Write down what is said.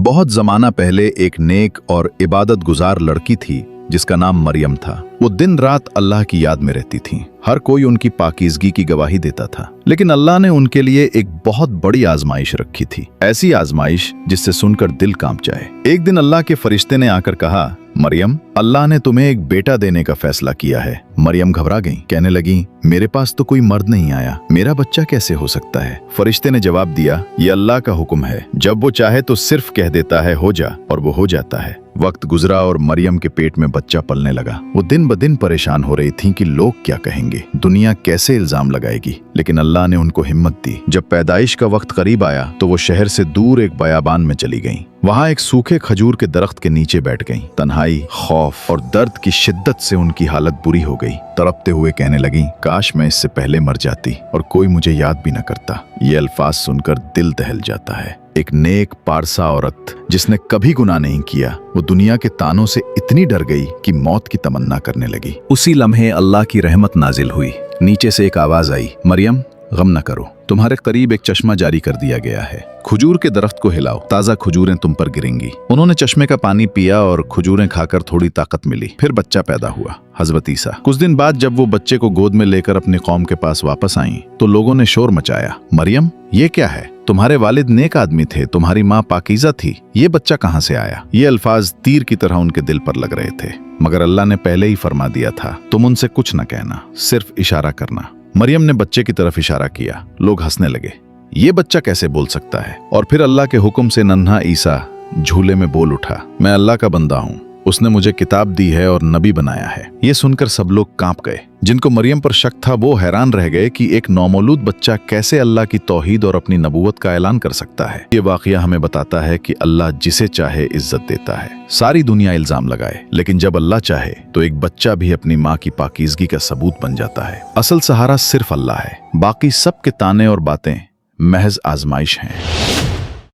बहुत जमाना पहले एक नेक और इबादत गुजार लड़की थी जिसका नाम मरियम था। वो दिन रात अल्लाह की याद में रहती थी। हर कोई उनकी पाकीज़गी की गवाही देता था, लेकिन अल्लाह ने उनके लिए एक बहुत बड़ी आजमाइश रखी थी। ऐसी आजमाइश जिससे सुनकर दिल कांप जाए। एक दिन अल्लाह के फरिश्ते ने आकर कहा, मरियम, अल्लाह ने तुम्हें एक बेटा देने का फैसला किया है। मरियम घबरा गई, कहने लगी, मेरे पास तो कोई मर्द नहीं आया, मेरा बच्चा कैसे हो सकता है? फरिश्ते ने जवाब दिया, ये अल्लाह का हुक्म है, जब वो चाहे तो सिर्फ कह देता है हो जा, और वो हो जाता है। वक्त गुजरा और मरियम के पेट में बच्चा पलने लगा। वो दिन ब दिन परेशान हो रही थी कि लोग क्या कहेंगे, दुनिया कैसे इल्जाम लगाएगी, लेकिन अल्लाह ने उनको हिम्मत दी। जब पैदाइश का वक्त करीब आया तो वो शहर से दूर एक बयाबान में चली गईं। वहां एक सूखे खजूर के दरख्त के नीचे बैठ गईं। तन्हाई, खौफ और दर्द की शिद्दत से उनकी हालत बुरी हो गई। तड़पते हुए कहने लगी, काश मैं इससे पहले मर जाती और कोई मुझे याद भी न करता। ये अल्फाज सुनकर दिल दहल जाता है। एक नेक पारसा औरत जिसने कभी गुनाह नहीं किया, वो दुनिया के तानों से इतनी डर गई कि मौत की तमन्ना करने लगी। उसी लम्हे अल्लाह की रहमत नाजिल हुई। नीचे से एक आवाज आई, मरियम, गम न करो, तुम्हारे करीब एक चश्मा जारी कर दिया गया है। खजूर के दरख्त को हिलाओ, ताज़ा खजूरें तुम पर गिरेंगी। उन्होंने चश्मे का पानी पिया और खजूरें खाकर थोड़ी ताकत मिली। फिर बच्चा पैदा हुआ, हज़रत ईसा। कुछ दिन बाद जब वो बच्चे को गोद में लेकर अपनी कौम के पास वापस आईं, तो लोगों ने शोर मचाया, मरियम, ये क्या है? तुम्हारे वालिद नेक आदमी थे, तुम्हारी माँ पाकीज़ा थी, ये बच्चा कहाँ से आया? ये अल्फाज तीर की तरह उनके दिल पर लग रहे थे, मगर अल्लाह ने पहले ही फरमा दिया था, तुम उनसे कुछ न कहना, सिर्फ इशारा करना। मरियम ने बच्चे की तरफ इशारा किया। लोग हंसने लगे, ये बच्चा कैसे बोल सकता है? और फिर अल्लाह के हुक्म से नन्हा ईसा झूले में बोल उठा, मैं अल्लाह का बंदा हूँ, उसने मुझे किताब दी है और नबी बनाया है। ये सुनकर सब लोग कांप गए। जिनको मरियम पर शक था वो हैरान रह गए कि एक नौमौलूद बच्चा कैसे अल्लाह की तौहीद और अपनी नबूवत का ऐलान कर सकता है। ये वाकया हमें बताता है कि अल्लाह जिसे चाहे इज्जत देता है। सारी दुनिया इल्जाम लगाए, लेकिन जब अल्लाह चाहे तो एक बच्चा भी अपनी माँ की पाकीज़गी का सबूत बन जाता है। असल सहारा सिर्फ अल्लाह है, बाकी सब के ताने और बातें महज आजमाइश हैं।